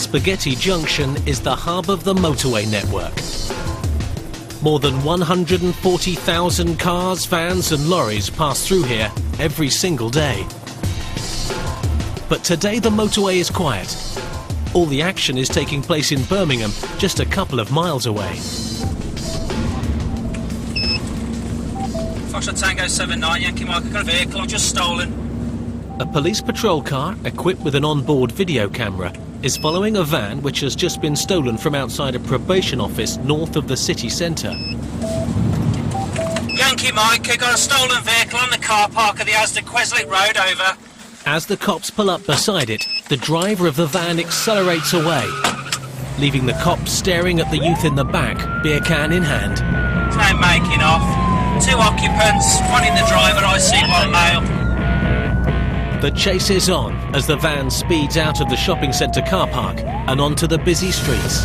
Spaghetti Junction is the hub of the motorway network. More than 140,000 cars, vans and lorries pass through here every single day. But today the motorway is quiet. All the action is taking place in Birmingham, just a couple of miles away. Foxtrot Tango 79, Yankee Mike, I've got a vehicle, I've just stolen. A police patrol car, equipped with an onboard video camera, is following a van which has just been stolen from outside a probation office north of the city centre. Yankee Mike, I've got a stolen vehicle on the car park of the Asda-Queswick Road, over. As the cops pull up beside it, the driver of the van accelerates away, leaving the cops staring at the youth in the back, beer can in hand. There's no making off. 2 occupants, one in the driver, I see one male. The chase is on as the van speeds out of the shopping centre car park and onto the busy streets.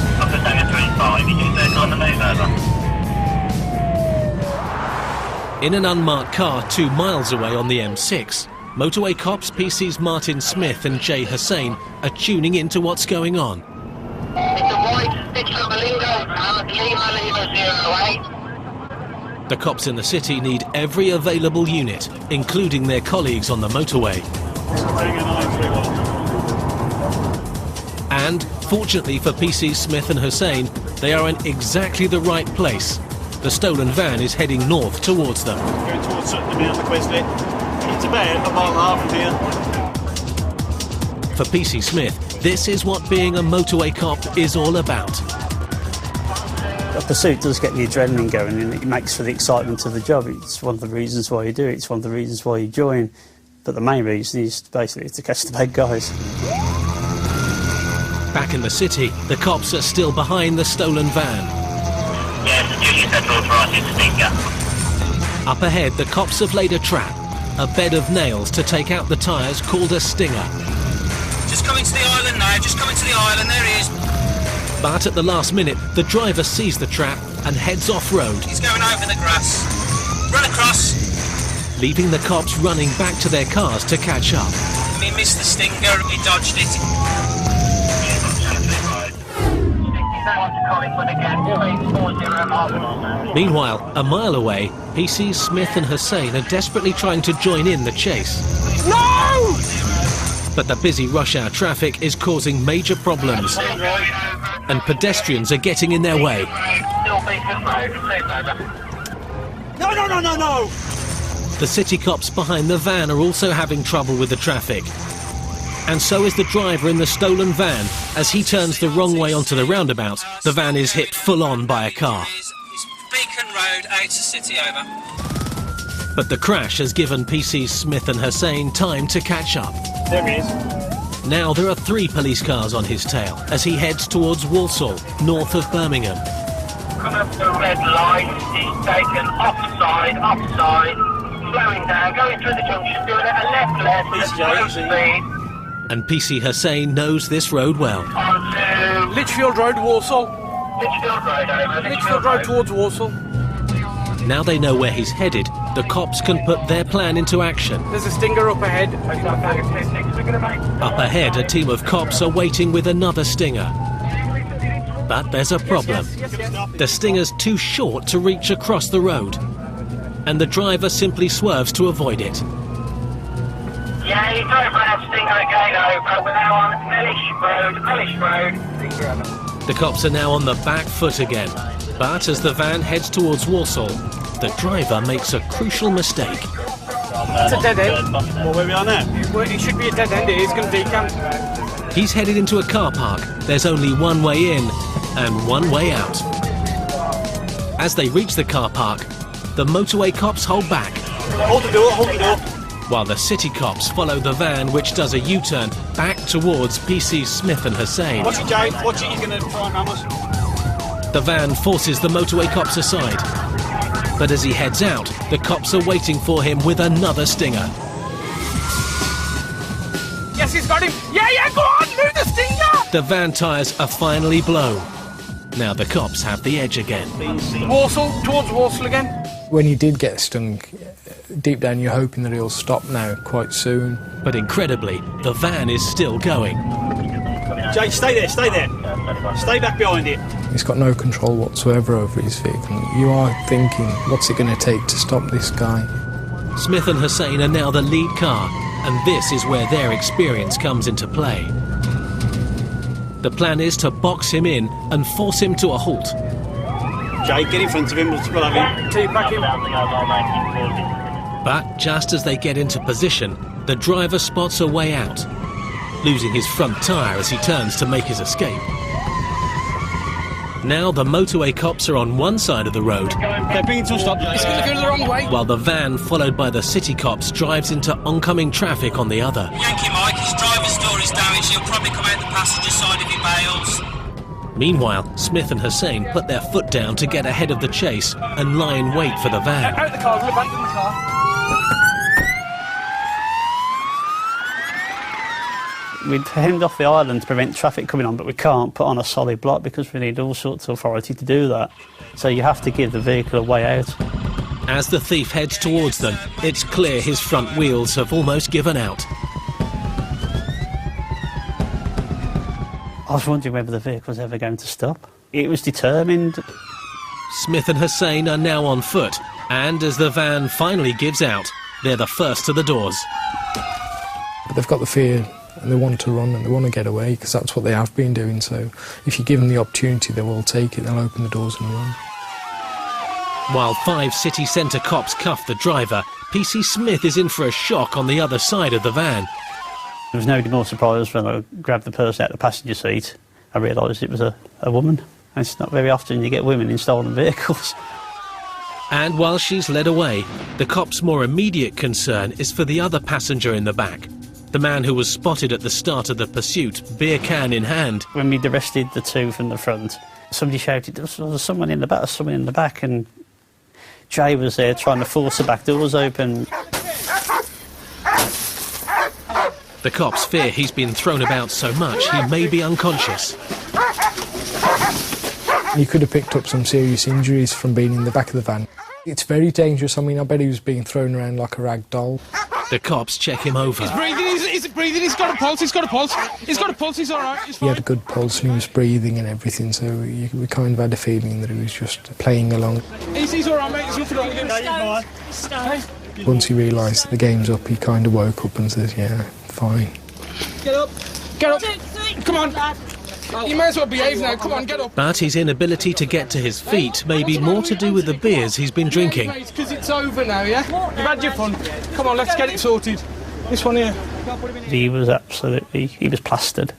In an unmarked car 2 miles away on the M6, Motorway Cops PCs Martin Smith and Jay Hussein are tuning into what's going on. It's a white Stitchler Malingo, Lima 08. The cops in the city need every available unit, including their colleagues on the motorway. And, fortunately for PCs Smith and Hussein, they are in exactly the right place. The stolen van is heading north towards them. Going towards the Queswick. It's about a mile and a half from here. For PC Smith, this is what being a motorway cop is all about. A pursuit does get the adrenaline going and it makes for the excitement of the job. It's one of the reasons why you do it, it's one of the reasons why you join. But the main reason is basically to catch the bad guys. Back in the city, the cops are still behind the stolen van. Yes, duty petrol authorised Stinger. Up ahead, the cops have laid a trap, a bed of nails to take out the tyres called a stinger. Just coming to the island now, just coming to the island, there he is. But at the last minute, the driver sees the trap and heads off-road. He's going over the grass. Run across. Leaving the cops running back to their cars to catch up. He missed the stinger, he dodged it. Meanwhile, a mile away, PCs Smith and Hussein are desperately trying to join in the chase. No! But the busy rush hour traffic is causing major problems, and pedestrians are getting in their way. No! The city cops behind the van are also having trouble with the traffic. And so is the driver in the stolen van. As he turns the wrong way onto the roundabout, the van is hit full on by a car. It's Beacon Road, out to city, over. But the crash has given PCs Smith and Hussein time to catch up. There he is. Now there are 3 police cars on his tail as he heads towards Walsall, north of Birmingham. Come up the red light, he's taken offside, slowing down, going through the junction, doing it a left, at full speed. And PC Hussein knows this road well. Onto Litchfield Road, Walsall. Litchfield Road, over. Litchfield Road towards Walsall. Now they know where he's headed, the cops can put their plan into action. There's a stinger up ahead. Up ahead, a team of cops are waiting with another stinger. But there's a problem. The stinger's too short to reach across the road, and the driver simply swerves to avoid it. Yeah, he's over that stinger again, over. We're now on Mellish Road. The cops are now on the back foot again. But as the van heads towards Walsall, the driver makes a crucial mistake. It's a dead end. Well, where we are now? Well, it should be a dead end. It is going to decamp. He's headed into a car park. There's only one way in and one way out. As they reach the car park, the motorway cops hold back. Hold the door. While the city cops follow the van, which does a U-turn back towards PCs Smith and Hussein. Watch it, Jay. Watch it, you're going to try and ram us. The van forces the motorway cops aside. But as he heads out, the cops are waiting for him with another stinger. Yes, he's got him. Yeah, go on, do the stinger. The van tyres are finally blown. Now the cops have the edge again. Walsall, towards Walsall again. When you did get stung, deep down you're hoping that he'll stop now quite soon. But incredibly, the van is still going. Jake, stay there, stay there. Stay back behind it. He's got no control whatsoever over his vehicle. You are thinking, what's it going to take to stop this guy? Smith and Hussein are now the lead car, and this is where their experience comes into play. The plan is to box him in and force him to a halt. Jake, get in front of him, we'll have him. T-back him. But just as they get into position, the driver spots a way out, losing his front tyre as he turns to make his escape. Now the motorway cops are on one side of the road. They're bringing to a stop. It's going to go the wrong way. While the van, followed by the city cops, drives into oncoming traffic on the other. Yankee Mike, his driver's door is damaged. He'll probably come out the passenger side if he bails. Meanwhile, Smith and Hussein put their foot down to get ahead of the chase and lie in wait for the van. Out the car, we'll abandon the car. We'd hemmed off the island to prevent traffic coming on, but we can't put on a solid block because we need all sorts of authority to do that. So you have to give the vehicle a way out. As the thief heads towards them, it's clear his front wheels have almost given out. I was wondering whether the vehicle was ever going to stop. It was determined. Smith and Hussein are now on foot, and as the van finally gives out, they're the first to the doors. But they've got the fear, and they want to run and they want to get away, because that's what they have been doing. So if you give them the opportunity, they will take it, they'll open the doors and run. While 5 city centre cops cuff the driver, PC Smith is in for a shock on the other side of the van. There was nobody more surprised when I grabbed the person out of the passenger seat. I realised it was a woman. And it's not very often you get women in stolen vehicles. And while she's led away, the cop's more immediate concern is for the other passenger in the back. The man who was spotted at the start of the pursuit, beer can in hand. When we'd arrested the 2 from the front, somebody shouted, there's someone in the back, there's someone in the back, and Jay was there trying to force the back doors open. The cops fear he's been thrown about so much he may be unconscious. He could have picked up some serious injuries from being in the back of the van. It's very dangerous. I mean, I bet he was being thrown around like a rag doll. The cops check him over. He's breathing, he's breathing, he's got a pulse, he's got a pulse. He's got a pulse, he's all right, he's fine. He had a good pulse and he was breathing and everything, so we kind of had a feeling that he was just playing along. He's all right, mate, there's nothing wrong with him. Once he realised that the game's up, he kind of woke up and says, yeah, fine. Get up, get up, come on. You may as well behave now, come on, get up. But his inability to get to his feet may be more to do with the beers he's been drinking. Because it's over now, yeah? You've had your fun. Come on, let's get it sorted. This one here. He was plastered.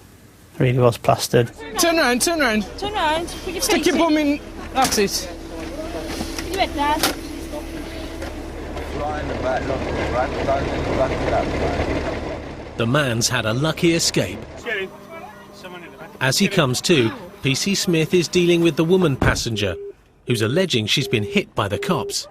Really was plastered. Turn round, turn round. Turn round, put your Stick your bum in, that's it. Put your head down. The man's had a lucky escape. As he comes to, PC Smith is dealing with the woman passenger, who's alleging she's been hit by the cops.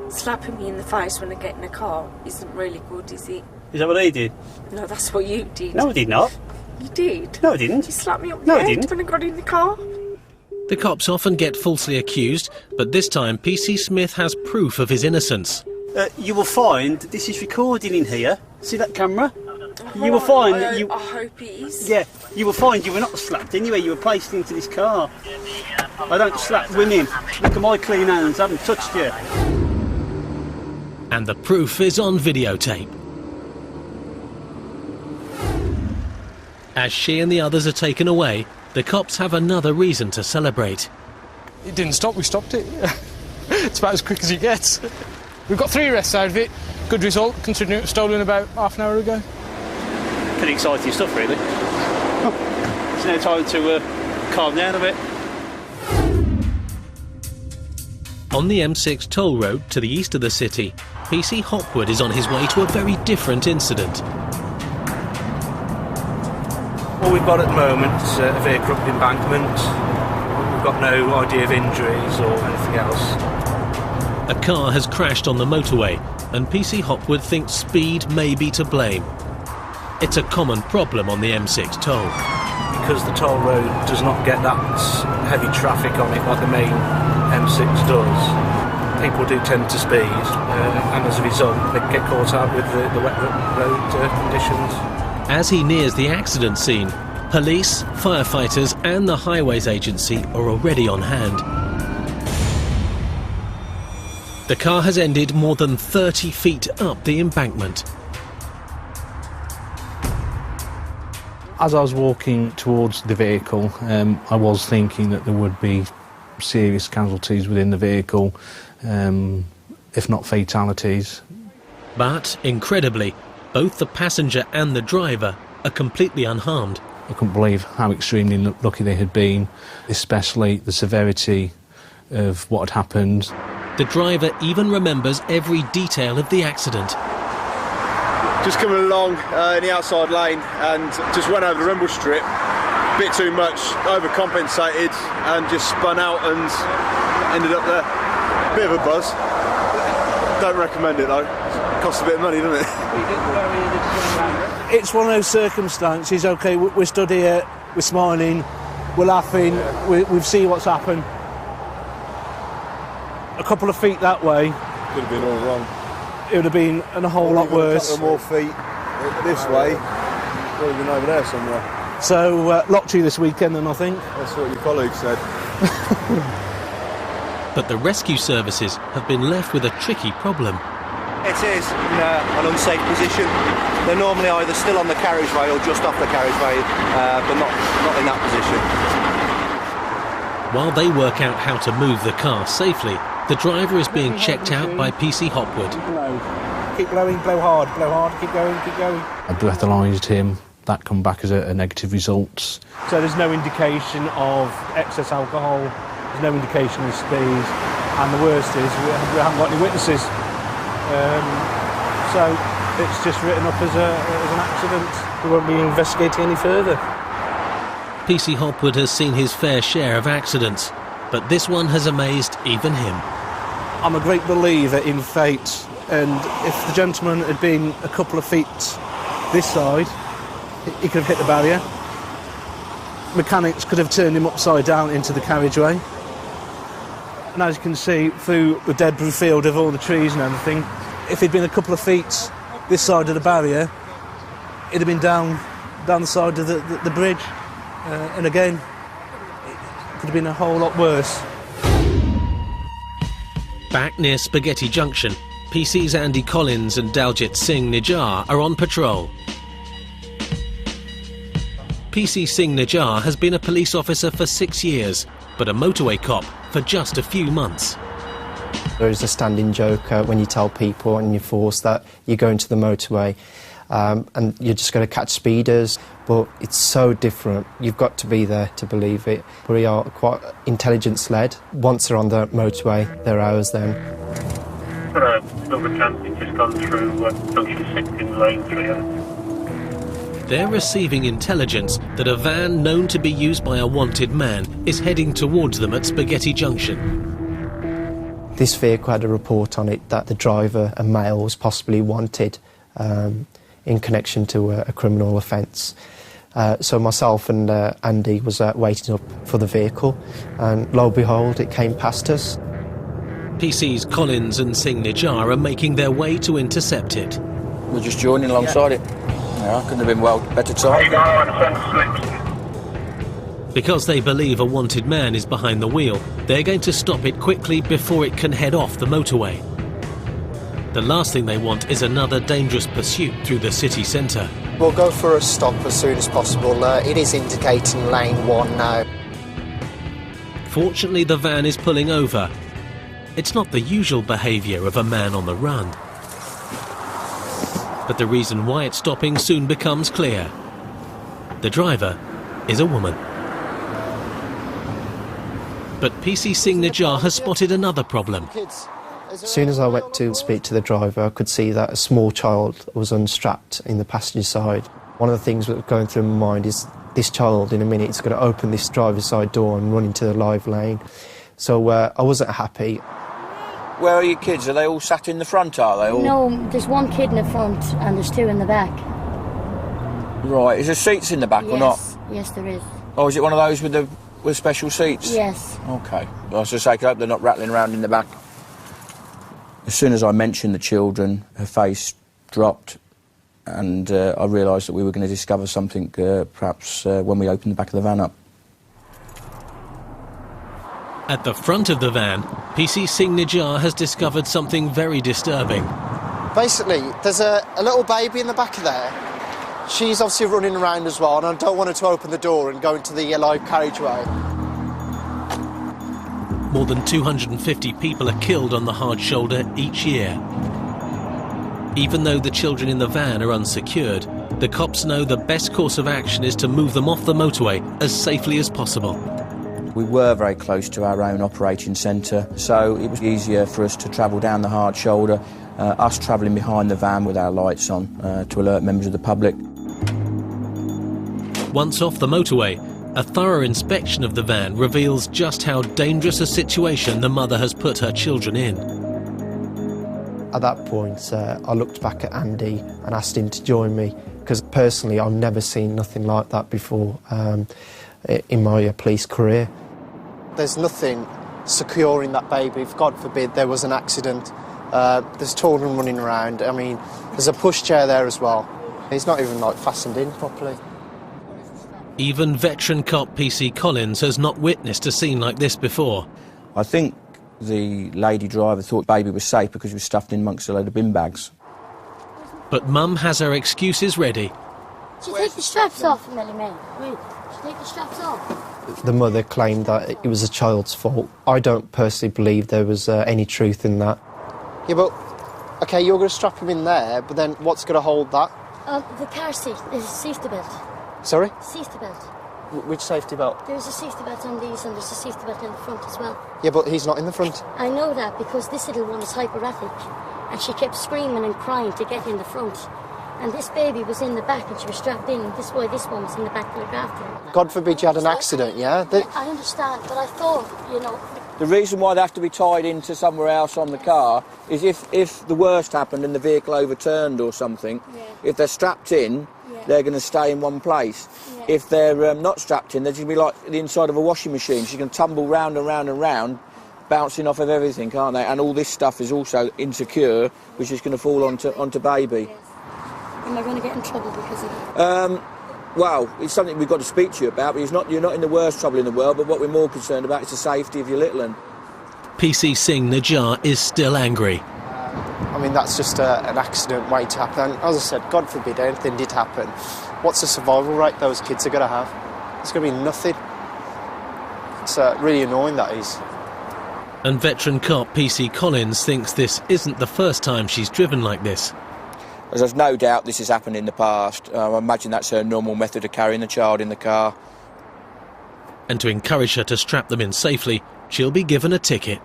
Slapping me in the face when I get in the car isn't really good, is it? Is that what he did? No, that's what you did. No, I did not. You did? No, I didn't. You slapped me up the No, I head didn't. when I got in the car. The cops often get falsely accused, but this time PC Smith has proof of his innocence. You will find this is recording in here. See that camera? You will find that you... I hope it is. Yeah, you will find you were not slapped anyway, you were placed into this car. I don't slap women. Look at my clean hands, I haven't touched you. And the proof is on videotape. As she and the others are taken away, the cops have another reason to celebrate. It didn't stop, we stopped it. It's about as quick as it gets. We've got 3 arrests out of it. Good result, considering it was stolen about half an hour ago. Pretty exciting stuff, really. It's now time to calm down a bit. On the M6 toll road to the east of the city, PC Hopwood is on his way to a very different incident. All we've got at the moment is a vehicle up the embankment. We've got no idea of injuries or anything else. A car has crashed on the motorway, and PC Hopwood thinks speed may be to blame. It's a common problem on the M6 toll. Because the toll road does not get that heavy traffic on it like the main M6 does, people do tend to speed, and as a result they get caught out with the wet road conditions. As he nears the accident scene, Police, firefighters and the Highways Agency are already on hand. The car has ended more than 30 feet up the embankment. As I was walking towards the vehicle, I was thinking that there would be serious casualties within the vehicle, if not fatalities. But, incredibly, both the passenger and the driver are completely unharmed. I couldn't believe how extremely lucky they had been, especially the severity of what had happened. The driver even remembers every detail of the accident. Just coming along in the outside lane and just went over the rumble strip, a bit too much, overcompensated and just spun out and ended up there. Bit of a buzz. Don't recommend it though. It costs a bit of money, doesn't it? It's one of those circumstances, OK, we're stood here, we're smiling, we're laughing, we've seen what's happened. A couple of feet that way. Could have been all wrong. It would have been a whole lot worse. A couple more feet this way, would have been over there somewhere. So, lottery this weekend then, I think. That's what your colleague said. But the rescue services have been left with a tricky problem. It is in an unsafe position. They're normally either still on the carriageway or just off the carriageway, but not in that position. While they work out how to move the car safely, the driver is being checked out by PC Hopwood. Keep blowing, blow hard, keep going, keep going. I breathalyzed him. That come back as a negative result. So there's no indication of excess alcohol, there's no indication of speed, and the worst is we haven't got any witnesses. So it's just written up as an accident. We won't be investigating any further. PC Hopwood has seen his fair share of accidents, but this one has amazed even him. I'm a great believer in fate, and if the gentleman had been a couple of feet this side, he could have hit the barrier. Mechanics could have turned him upside down into the carriageway. And as you can see, through the debris field of all the trees and everything, if he'd been a couple of feet this side of the barrier, it'd have been down the side of the bridge. And again, it could have been a whole lot worse. Back near Spaghetti Junction, PC's Andy Collins and Daljit Singh Nijjar are on patrol. PC Singh Nijjar has been a police officer for 6 years, but a motorway cop for just a few months. There is a standing joke when you tell people on your force that you're going to the motorway and you're just going to catch speeders, but it's so different. You've got to be there to believe it. We are quite intelligence-led. Once they're on the motorway, they're ours then. Another transit just gone through Junction 6 in lane 3. They're receiving intelligence that a van known to be used by a wanted man is heading towards them at Spaghetti Junction. This vehicle had a report on it that the driver, a male, was possibly wanted in connection to a criminal offence. So myself and Andy was waiting up for the vehicle, and lo and behold, it came past us. PC's Collins and Singh Nijjar are making their way to intercept it. We're just joining alongside it. Yeah, couldn't have been better time. Because they believe a wanted man is behind the wheel, they're going to stop it quickly before it can head off the motorway. The last thing they want is another dangerous pursuit through the city centre. We'll go for a stop as soon as possible. It is indicating lane 1 now. Fortunately, the van is pulling over. It's not the usual behaviour of a man on the run. But the reason why it's stopping soon becomes clear. The driver is a woman. But PC Singh Nijjar has spotted another problem. As soon as I went to speak to the driver, I could see that a small child was unstrapped in the passenger side. One of the things that was going through my mind is this child in a minute is going to open this driver's side door and run into the live lane. So I wasn't happy. Where are your kids? Are they all sat in the front, are they? All... No, there's one kid in the front and there's 2 in the back. Right, is there seats in the back or not? Yes, there is. Oh, is it one of those with special seats? Yes. OK. I was just saying, I hope they're not rattling around in the back. As soon as I mentioned the children, her face dropped and I realised that we were going to discover something perhaps when we opened the back of the van up. At the front of the van, PC Singh Nijar has discovered something very disturbing. Basically, there's a little baby in the back of there. She's obviously running around as well, and I don't want her to open the door and go into the live carriageway. More than 250 people are killed on the hard shoulder each year. Even though the children in the van are unsecured, the cops know the best course of action is to move them off the motorway as safely as possible. We were very close to our own operating centre, so it was easier for us to travel down the hard shoulder, us travelling behind the van with our lights on to alert members of the public. Once off the motorway, a thorough inspection of the van reveals just how dangerous a situation the mother has put her children in. At that point, I looked back at Andy and asked him to join me, because personally I've never seen nothing like that before in my police career. There's nothing securing that baby. If, God forbid, there was an accident. There's children running around. I mean, there's a pushchair there as well. He's not even, fastened in properly. Even veteran cop PC Collins has not witnessed a scene like this before. I think the lady driver thought baby was safe because he was stuffed in amongst a load of bin bags. But Mum has her excuses ready. Should you take the straps off, Melly May? Should you take the straps off? The mother claimed that it was a child's fault. I don't personally believe there was any truth in that. Yeah, but, OK, you're going to strap him in there, but then what's going to hold that? The car seat. There's a safety belt. Sorry? Safety belt. Which safety belt? There's a safety belt on these, and there's a safety belt in the front as well. Yeah, but he's not in the front. I know that because this little one is hyperactive, and she kept screaming and crying to get in the front. And this baby was in the back and she was strapped in, and this is why this one was in the back to look after her. God forbid you had an accident, yeah? I understand, but I thought, The reason why they have to be tied into somewhere else on the car is if the worst happened and the vehicle overturned or something, if they're strapped in, they're going to stay in one place. If they're not strapped in, they're going to be like the inside of a washing machine. She's going to tumble round and round and round, bouncing off of everything, can't they? And all this stuff is also insecure, which is going to fall onto baby. Am I going to get in trouble because of it? Well, it's something we've got to speak to you about, but you're not in the worst trouble in the world, but what we're more concerned about is the safety of your little one. PC Singh Nijar is still angry. I mean, that's just an accident waiting to happen. And as I said, God forbid anything did happen. What's the survival rate those kids are going to have? It's going to be nothing. It's really annoying, that is. And veteran cop PC Collins thinks this isn't the first time she's driven like this. There's no doubt this has happened in the past. I imagine that's her normal method of carrying the child in the car. And to encourage her to strap them in safely, she'll be given a ticket.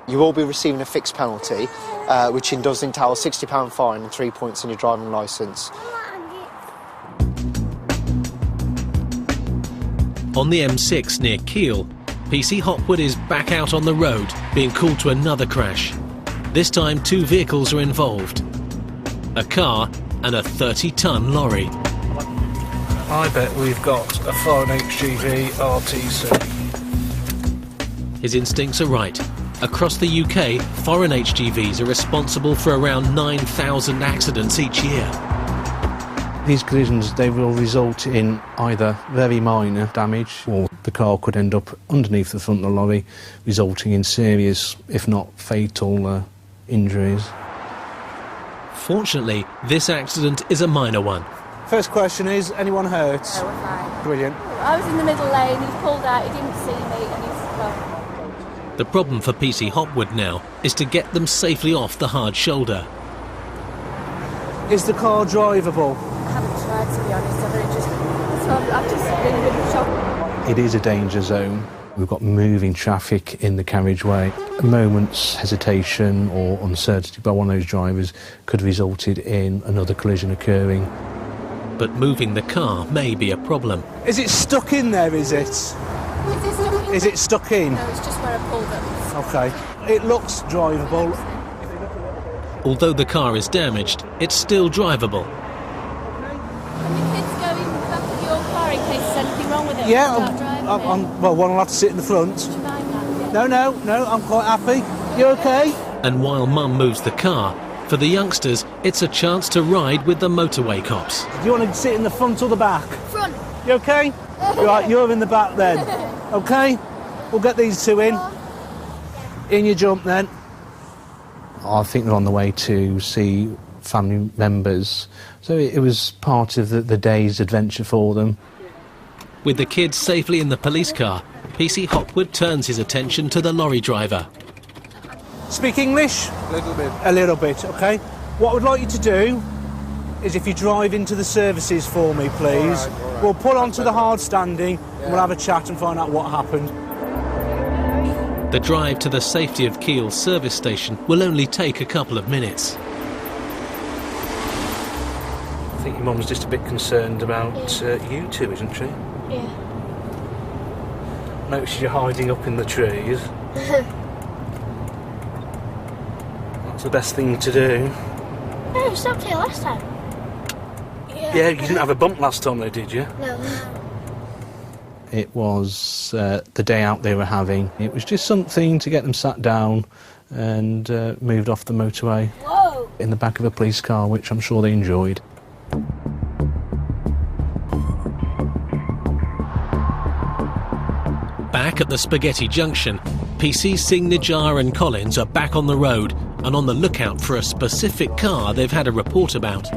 You will be receiving a fixed penalty, which does entail a £60 fine and 3 points on your driving licence. On the M6 near Kiel, PC Hopwood is back out on the road, being called to another crash. This time 2 vehicles are involved. A car and a 30-tonne lorry. I bet we've got a foreign HGV RTC. His instincts are right. Across the UK, foreign HGVs are responsible for around 9,000 accidents each year. These collisions, they will result in either very minor damage, or the car could end up underneath the front of the lorry, resulting in serious, if not fatal, injuries. Fortunately, this accident is a minor one. First question is, anyone hurt? No, we're fine. Brilliant. I was in the middle lane, he pulled out, he didn't see me, and he's gone. The problem for PC Hopwood now is to get them safely off the hard shoulder. Is the car drivable? I haven't tried, to be honest. I'm just really shocked. It is a danger zone. We've got moving traffic in the carriageway. A moment's hesitation or uncertainty by one of those drivers could have resulted in another collision occurring. But moving the car may be a problem. Is it stuck in there, is it? Is it stuck in? No, it's just where I pulled it. OK. It looks drivable. Although the car is damaged, it's still drivable. Are the kids going back with your car in case there's anything wrong with it? Yeah, well, one will have to sit in the front. No, I'm quite happy. You OK? And while Mum moves the car, For the youngsters, it's a chance to ride with the Motorway Cops. Do you want to sit in the front or the back? Front. You okay? Right, you're in the back then. Okay? We'll get these two in. In you jump then. I think they're on the way to see family members, so it was part of the day's adventure for them. With the kids safely in the police car, PC Hopwood turns his attention to the lorry driver. Speak English? A little bit. A little bit, okay. What I'd like you to do is if you drive into the services for me, please. All right. We'll pull onto the hard standing and we'll have a chat and find out what happened. The drive to the Safety of Keele service station will only take a couple of minutes. I think your mum's just a bit concerned about you two, isn't she? Yeah. Notice you're hiding up in the trees. That's the best thing to do. No, we stopped here last time. Yeah, you didn't have a bump last time though, did you? No. It was the day out they were having. It was just something to get them sat down and moved off the motorway. Whoa. In the back of a police car, which I'm sure they enjoyed. Back at the Spaghetti Junction, PCs Singh, Nijar and Collins are back on the road and on the lookout for a specific car they've had a report about.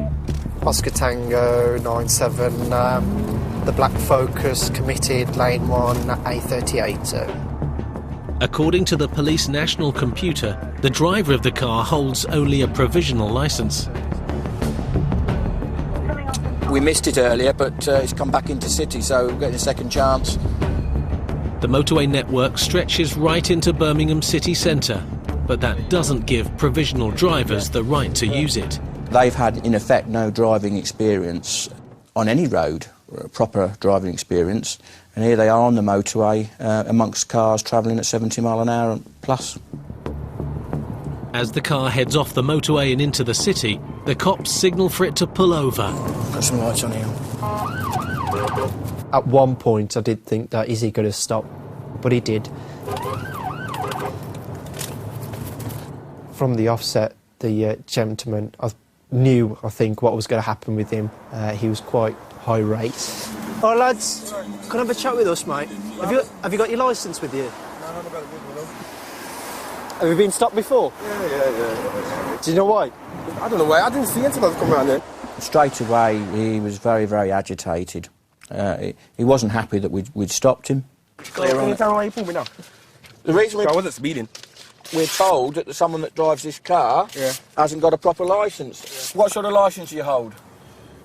Oscar Tango 97, the Black Focus, committed lane 1, A38. According to the police national computer, the driver of the car holds only a provisional licence. We missed it earlier, but it's come back into city, so we're getting a second chance. The motorway network stretches right into Birmingham city centre, but that doesn't give provisional drivers the right to use it. They've had, in effect, no driving experience on any road, proper driving experience, and here they are on the motorway amongst cars travelling at 70 mile an hour plus. As the car heads off the motorway and into the city, the cops signal for it to pull over. Got some lights on here. At one point I did think that is he going to stop, but he did. From the offset, the gentleman, I knew, I think, what was going to happen with him. He was quite high rate. Oh lads, can I have a chat with us, mate? Have you got your licence with you? No, I haven't got a good one. Have you been stopped before? Yeah. Do you know why? I don't know why. I didn't see anything come around then. Straight away, he was very, very agitated. He wasn't happy that we'd stopped him. Can you tell me why you pulled me now? The reason I wasn't speeding. We're told that someone that drives this car hasn't got a proper licence. Yeah. What sort of licence do you hold?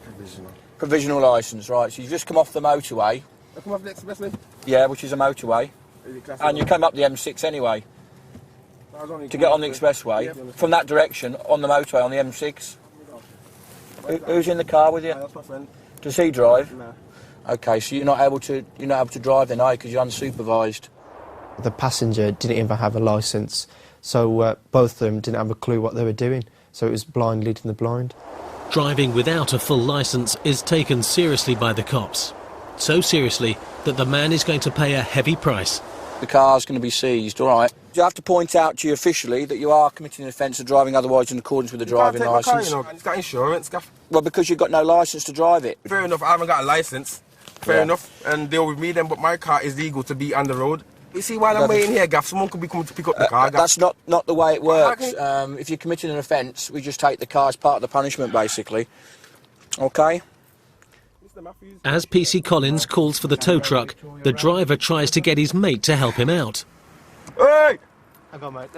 Provisional. Provisional licence, right. So you've just come off the motorway. I come off the expressway? Yeah, which is a motorway. And you came up the M6 anyway. To get on the expressway, from that direction, on the motorway, on the M6. Who's in the car with you? That's my friend. Does he drive? No. Okay, so you're not able to drive then, are you? Because you're unsupervised. The passenger didn't even have a licence, so both of them didn't have a clue what they were doing, so it was blind leading the blind. Driving without a full licence is taken seriously by the cops. So seriously that the man is going to pay a heavy price. The car's going to be seized, all right? You have to point out to you officially that you are committing an offence of driving otherwise in accordance with the driving licence. You know, it's got insurance, gaff. Well, because you've got no licence to drive it. Fair enough, I haven't got a licence. Fair enough, and deal with me then, but my car is legal to be on the road. You see, while I'm waiting here, gaff, someone could be coming to pick up the car, gaff. That's not the way it works. If you're committing an offence, we just take the car as part of the punishment, basically. OK? As PC Collins calls for the tow truck, the driver tries to get his mate to help him out. Hey! Hang on, mate.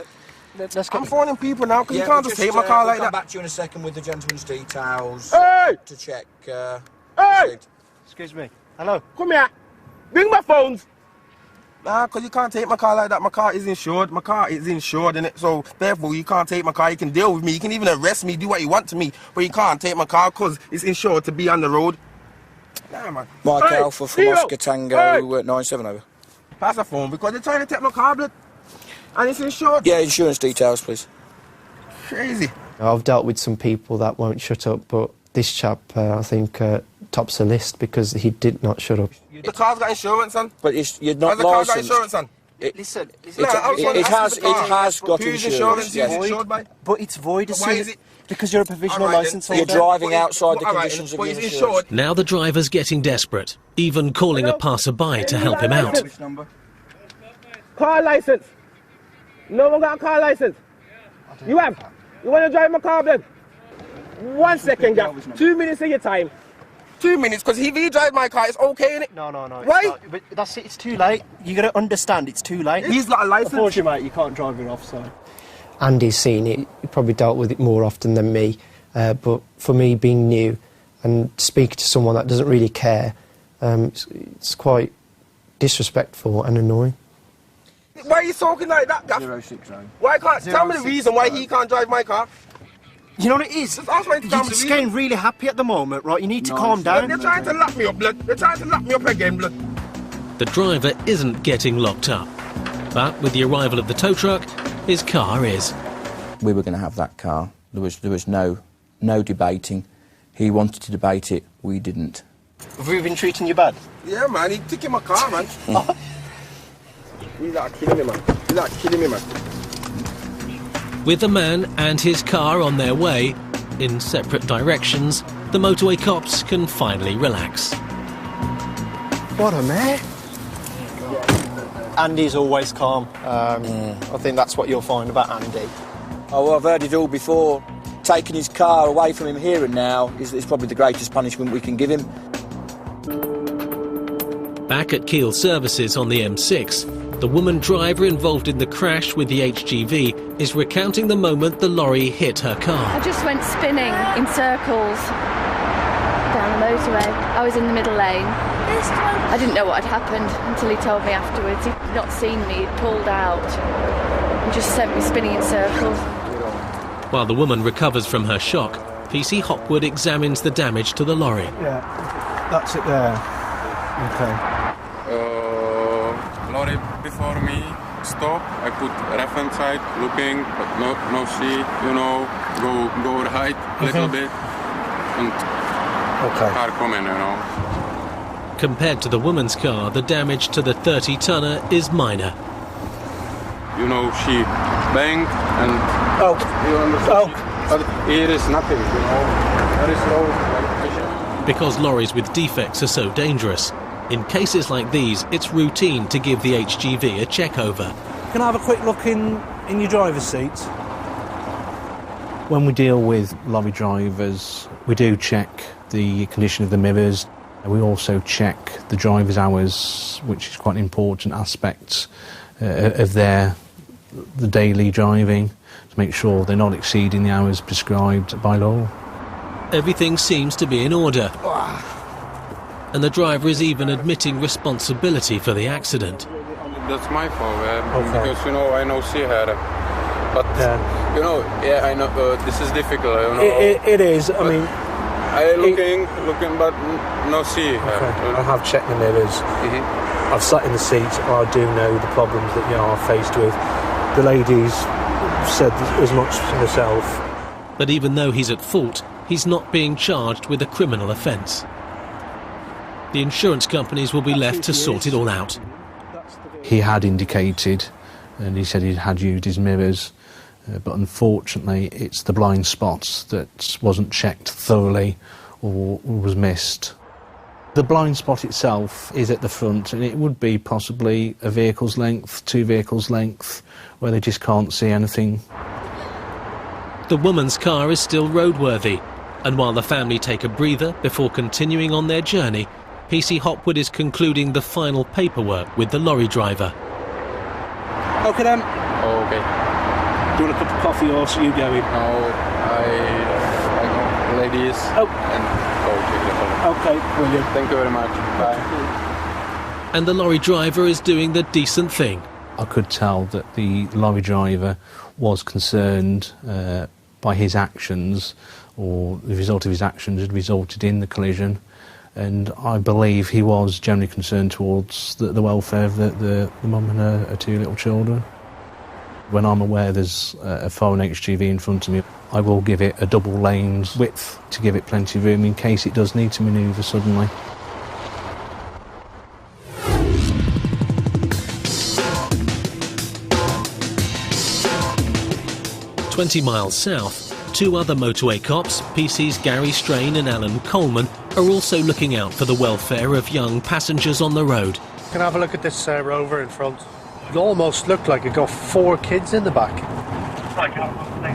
I'm phoning people now, because you can't just take my car like that. I'll come back to you in a second with the gentleman's details. Hey! To check. Hey! Excuse me. Hello? Come here. Bring my phones. Nah, because you can't take my car like that. My car is insured. My car is insured, innit? So, therefore, you can't take my car. You can deal with me. You can even arrest me, do what you want to me. But you can't take my car because it's insured to be on the road. Nah, man. Mike Alpha from Oscar Tango 97 over. Pass the phone because they're trying to take my car, blood. And it's insured. Yeah, insurance details, please. Crazy. I've dealt with some people that won't shut up, but this chap, I think, tops the list because he did not shut up. The car's got insurance on. But you're not licensed. Has the car got insurance on? Listen. It has got Whose insurance. is it insured by? But it's void as Why is it? Because you're a provisional licence holder. You're driving outside the conditions of your insurance. Now the driver's getting desperate, even calling a passerby to help him out. Car licence. No one got a car licence. You have. You want to drive my car, then? 1 second, Gav. 2 minutes of your time. 2 minutes, because if he drives my car, it's okay, innit? No. Right? But that's it, it's too late. You got to understand, it's too late. He's got a licence. Unfortunately, mate, you can't drive it off, so... Andy's seen it, he probably dealt with it more often than me, but for me, being new and speaking to someone that doesn't really care, it's quite disrespectful and annoying. Why are you talking like that, Gav? 069. Why can't... Tell me the reason why he can't drive my car. You know what it is? You're just getting really happy at the moment, right? You need to calm down. They're trying to lock me up, blood. They're trying to lock me up again, blood. The driver isn't getting locked up, but with the arrival of the tow truck, his car is. We were going to have that car. There was no debating. He wanted to debate it. We didn't. Have we been treating you bad? Yeah, man. He's taking my car, man. He's like killing me, man. He's like killing me, man. With the man and his car on their way, in separate directions, the motorway cops can finally relax. What a mare. Andy's always calm. I think that's what you'll find about Andy. Oh, well, I've heard it all before. Taking his car away from him here and now is probably the greatest punishment we can give him. Back at Kiel Services on the M6, the woman driver involved in the crash with the HGV is recounting the moment the lorry hit her car. I just went spinning in circles down the motorway. I was in the middle lane. I didn't know what had happened until he told me afterwards. He'd not seen me, he'd pulled out and just sent me spinning in circles. While the woman recovers from her shock, PC Hopwood examines the damage to the lorry. Yeah, that's it there. Okay. Lorry before me stop. I put reference side looking, but no see. You know, go right a little bit, and car coming. You know. Compared to the woman's car, the damage to the 30-tonner is minor. You know, she banged and you understand. But here is nothing. You know, there is no. Because lorries with defects are so dangerous, in cases like these, it's routine to give the HGV a check-over. Can I have a quick look in your driver's seat? When we deal with lorry drivers, we do check the condition of the mirrors. We also check the driver's hours, which is quite an important aspect of the daily driving, to make sure they're not exceeding the hours prescribed by law. Everything seems to be in order. And the driver is even admitting responsibility for the accident. That's my fault, because, you know, I know see her. But, you know, yeah, I know, this is difficult, you know. It is, I mean... I looking, but no see her. Okay. I have checked the mirrors. I've sat in the seat, and I do know the problems that you are faced with. The lady's said as much herself. But even though he's at fault, he's not being charged with a criminal offence. The insurance companies will be left to sort it all out. He had indicated, and he said he had used his mirrors, but unfortunately it's the blind spots that wasn't checked thoroughly or was missed. The blind spot itself is at the front, and it would be possibly a vehicle's length, 2 vehicles' length, where they just can't see anything. The woman's car is still roadworthy, and while the family take a breather before continuing on their journey, PC Hopwood is concluding the final paperwork with the lorry driver. Okay then. Okay. Do you want a cup of coffee or so you going? No, I know ladies. And go take the phone. Okay, brilliant. Thank you very much. Bye. And the lorry driver is doing the decent thing. I could tell that the lorry driver was concerned by his actions, or the result of his actions had resulted in the collision. And I believe he was generally concerned towards the welfare of the mum and her 2 little children. When I'm aware there's a foreign HGV in front of me, I will give it a double lanes width to give it plenty of room in case it does need to manoeuvre suddenly. "20 miles south, 2 other motorway cops, PCs Gary Strain and Alan Coleman, are also looking out for the welfare of young passengers on the road. Can I have a look at this Rover in front? It almost looked like it got 4 kids in the back.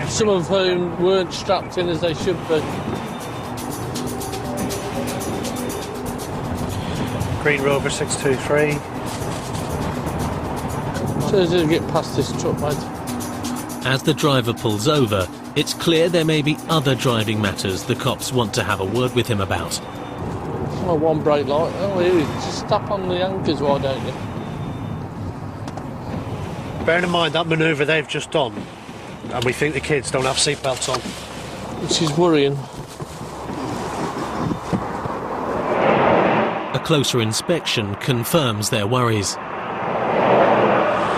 Some of whom weren't strapped in as they should be. Green Rover 623. So as you get past this truck, mate. As the driver pulls over, it's clear there may be other driving matters the cops want to have a word with him about. Oh, one brake light. Oh, here, just stop on the anchors, why don't you? Bearing in mind that manoeuvre they've just done, and we think the kids don't have seatbelts on. Which is worrying. A closer inspection confirms their worries.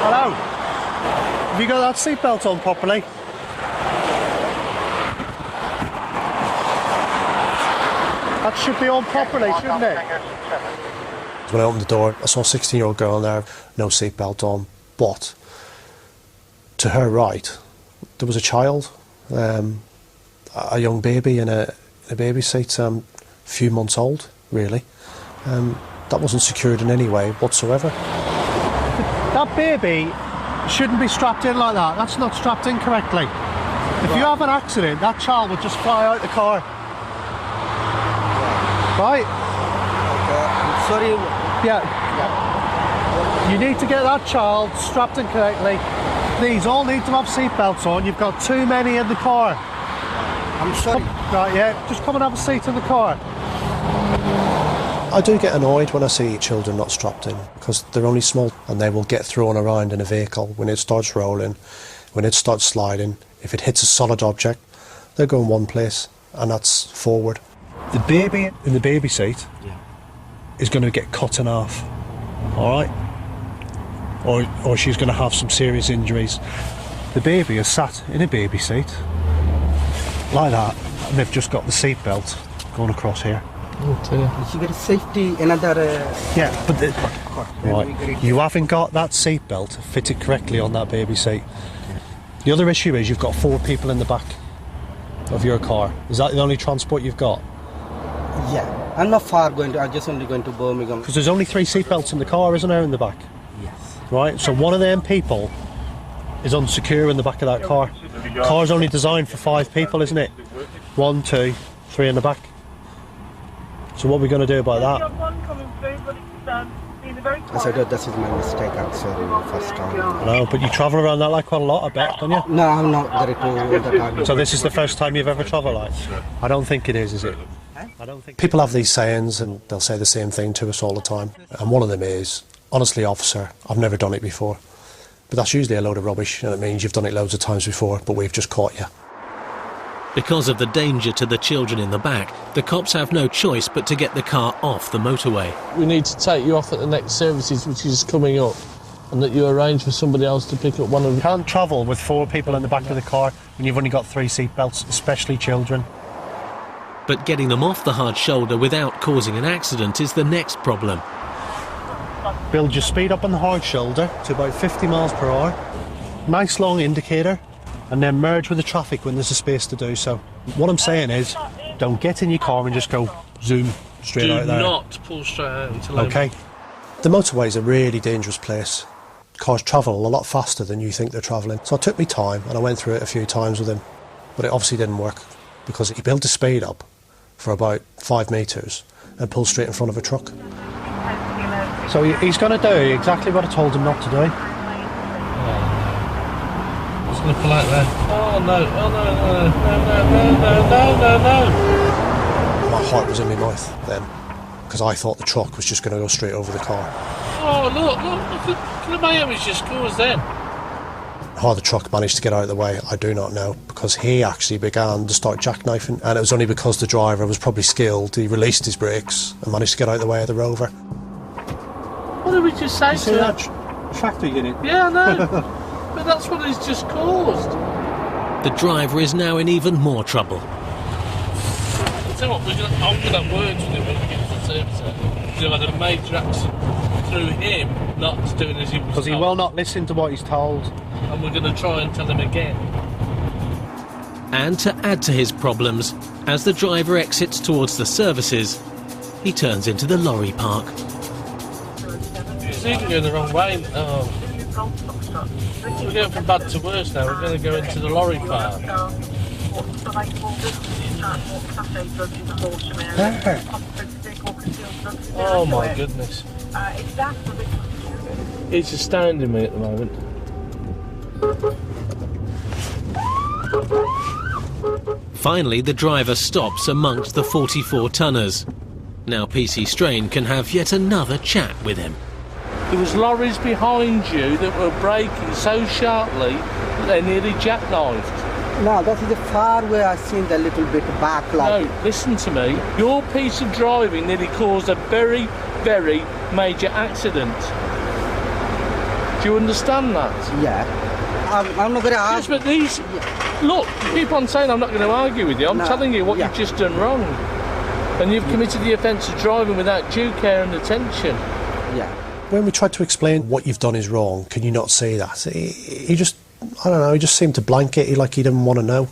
Hello? Have you got that seatbelt on properly? That should be on properly, shouldn't it? When I opened the door, I saw a 16-year-old girl in there, no seatbelt on, but to her right, there was a child, a young baby in a baby seat, a few months old, really. That wasn't secured in any way whatsoever. That baby shouldn't be strapped in like that. That's not strapped in correctly. If you have an accident, that child would just fly out the car. Right? Okay, I'm sorry. Yeah. You need to get that child strapped in correctly. These all need to have seatbelts on. You've got too many in the car. I'm sorry. Right, yeah. Just come and have a seat in the car. I do get annoyed when I see children not strapped in, because they're only small and they will get thrown around in a vehicle when it starts rolling, when it starts sliding. If it hits a solid object, they're going one place, and that's forward. The baby in the baby seat is going to get cut in half, all right? Or she's going to have some serious injuries. The baby is sat in a baby seat, like that, and they've just got the seatbelt going across here. Oh dear. She got a safety, another... Yeah, but right, you haven't got that seatbelt fitted correctly on that baby seat. The other issue is you've got 4 people in the back of your car. Is that the only transport you've got? Yeah, I'm not far going to, I'm just only going to Birmingham. Because there's only 3 seatbelts in the car, isn't there, in the back? Yes. Right, so one of them people is unsecure in the back of that car. The car's only designed for 5 people, isn't it? 1, 2, 3 in the back. So what are we going to do about that? I said, oh, this is my mistake, I'm sorry, first time. No, but you travel around that like quite a lot, I bet, don't you? No, I'm not very too all the time. So this is the first time you've ever travelled like? I don't think it is it? I don't think People have these sayings and they'll say the same thing to us all the time. And one of them is, honestly, officer, I've never done it before. But that's usually a load of rubbish, and it means you've done it loads of times before, but we've just caught you. Because of the danger to the children in the back, the cops have no choice but to get the car off the motorway. We need to take you off at the next services, which is coming up, and that you arrange for somebody else to pick up one of them. You can't travel with 4 people in the back of the car when you've only got 3 seatbelts, especially children. But getting them off the hard shoulder without causing an accident is the next problem. Build your speed up on the hard shoulder to about 50 miles per hour. Nice long indicator. And then merge with the traffic when there's a space to do so. What I'm saying is, don't get in your car and just go zoom straight out there. Do not pull straight out into lane. Okay. The motorway is a really dangerous place. Cars travel a lot faster than you think they're travelling. So I took me time and I went through it a few times with him. But it obviously didn't work, because he built the speed up for about 5 metres and pulled straight in front of a truck. So he's going to do exactly what I told him not to do. Going to pull out there. Oh no, oh no. My heart was in my mouth then, because I thought the truck was just going to go straight over the car. Oh look at the mayhem it's just caused then. How the truck managed to get out of the way, I do not know, because he actually began to start jackknifing, and it was only because the driver was probably skilled, he released his brakes and managed to get out of the way of the Rover. What did we just say to that tractor unit? Yeah, I know. But that's what it's just caused. The driver is now in even more trouble. I'll tell you what, I'm going to have words with him when we get to the service centre. We've had a major accident through him not doing as he was told. Because he will not listen to what he's told. And we're going to try and tell him again. And to add to his problems, as the driver exits towards the services, he turns into the lorry park. You're going the wrong way. Oh. We're going from bad to worse now. We're going to go into the lorry park. Oh my goodness. It's astounding me at the moment. Finally, the driver stops amongst the 44-tonners. Now PC Strain can have yet another chat with him. There was lorries behind you that were braking so sharply that they nearly jackknifed. No, that is the far where I seen the little bit back like. No, listen to me. Your piece of driving nearly caused a very, very major accident. Do you understand that? Yeah. I'm not going to argue. Yes, but these... Look, you keep on saying I'm not going to argue with you. I'm telling you what you've just done wrong. And you've committed the offence of driving without due care and attention. Yeah. When we tried to explain what you've done is wrong, can you not say that? He just, I don't know, he just seemed to blanket it like he didn't want to know.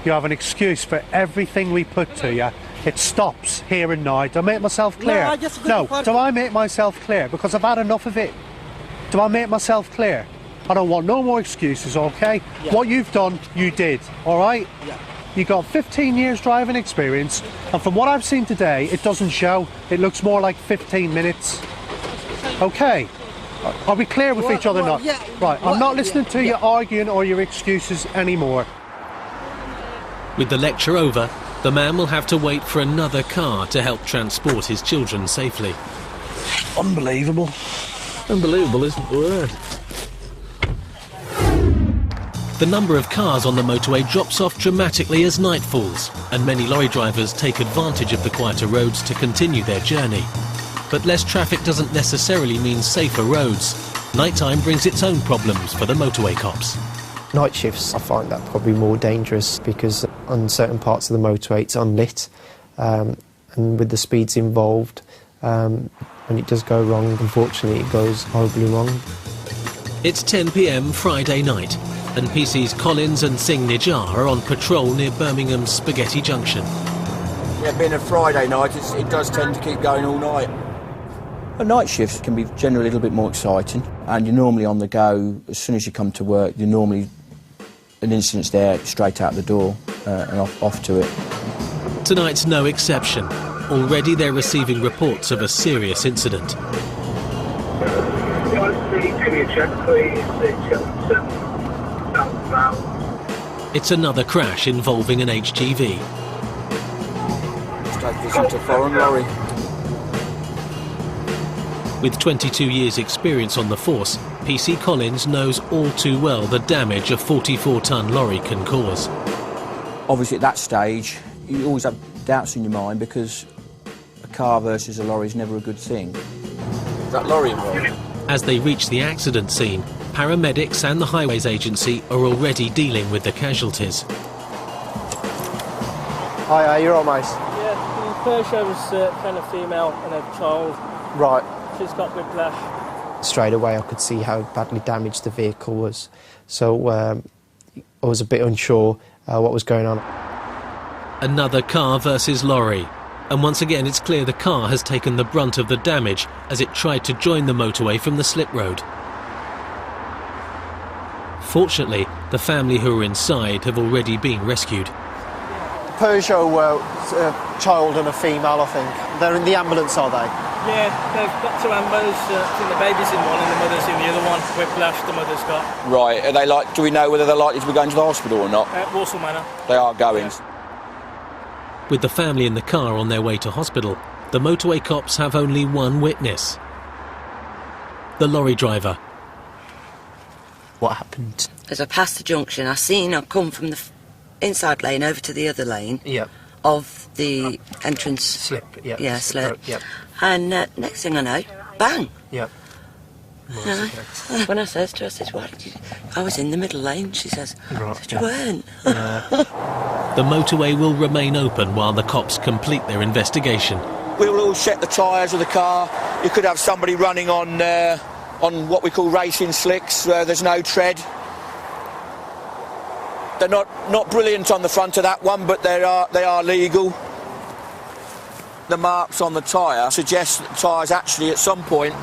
You have an excuse for everything we put to you. It stops here and now. Do I make myself clear? No, do I make myself clear? Because I've had enough of it. Do I make myself clear? I don't want no more excuses, OK? Yeah. What you've done, you did, all right? Yeah. You got 15 years driving experience, and from what I've seen today, it doesn't show. It looks more like 15 minutes. OK? Are we clear with each other now? Yeah. Right, I'm not listening to you arguing or your excuses anymore. With the lecture over, the man will have to wait for another car to help transport his children safely. Unbelievable. Unbelievable isn't the word. The number of cars on the motorway drops off dramatically as night falls, and many lorry drivers take advantage of the quieter roads to continue their journey. But less traffic doesn't necessarily mean safer roads. Nighttime brings its own problems for the motorway cops. Night shifts, I find that probably more dangerous because on certain parts of the motorway it's unlit, and with the speeds involved, when it does go wrong, unfortunately it goes horribly wrong. It's 10 p.m. Friday night, and PCs Collins and Singh Nijar are on patrol near Birmingham's Spaghetti Junction. Yeah, being a Friday night, it does tend to keep going all night. A night shift can be generally a little bit more exciting, and you're normally on the go. As soon as you come to work, you're normally an incident's there, straight out the door and off to it. Tonight's no exception. Already they're receiving reports of a serious incident. It's another crash involving an HGV. Straight vision to foreign lorry. With 22 years' experience on the force, PC Collins knows all too well the damage a 44-tonne lorry can cause. Obviously at that stage, you always have doubts in your mind because a car versus a lorry is never a good thing. Is that lorry involved? As they reach the accident scene, paramedics and the Highways Agency are already dealing with the casualties. Hi, you're all right, mate? Yeah, the first show was found a female and a child. Right. She's got whiplash. Straight away I could see how badly damaged the vehicle was, so I was a bit unsure what was going on. Another car versus lorry, and once again it's clear the car has taken the brunt of the damage as it tried to join the motorway from the slip road. Fortunately, the family who are inside have already been rescued. Peugeot, a child and a female, I think. They're in the ambulance, are they? Yeah, they've got two ambos. I think the baby's in one and the mother's in the other one. Whiplash, the mother's got. Right, are they do we know whether they're likely to be going to the hospital or not? Walsall Manor. They are going. Yeah. With the family in the car on their way to hospital, the motorway cops have only one witness. The lorry driver. What happened? As I passed the junction, I seen her come from the inside lane over to the other lane. Yep. Of the entrance. Slip, yeah. Yeah, slip. Yep. And next thing I know, bang. Yep. When I says to her, I says, "Why did you?" I was in the middle lane. She says, right, "You weren't." The motorway will remain open while the cops complete their investigation. We will all check the tyres of the car. You could have somebody running on what we call racing slicks, where there's no tread. They're not brilliant on the front of that one, but they are legal. The marks on the tyre suggest that the tyre's actually at some point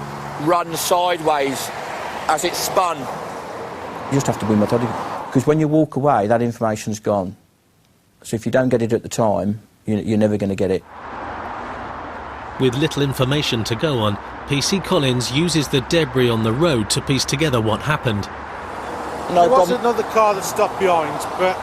run sideways as it spun. You just have to be methodical, because when you walk away, that information's gone. So if you don't get it at the time, you're never going to get it. With little information to go on, PC Collins uses the debris on the road to piece together what happened. There was another car that stopped behind, but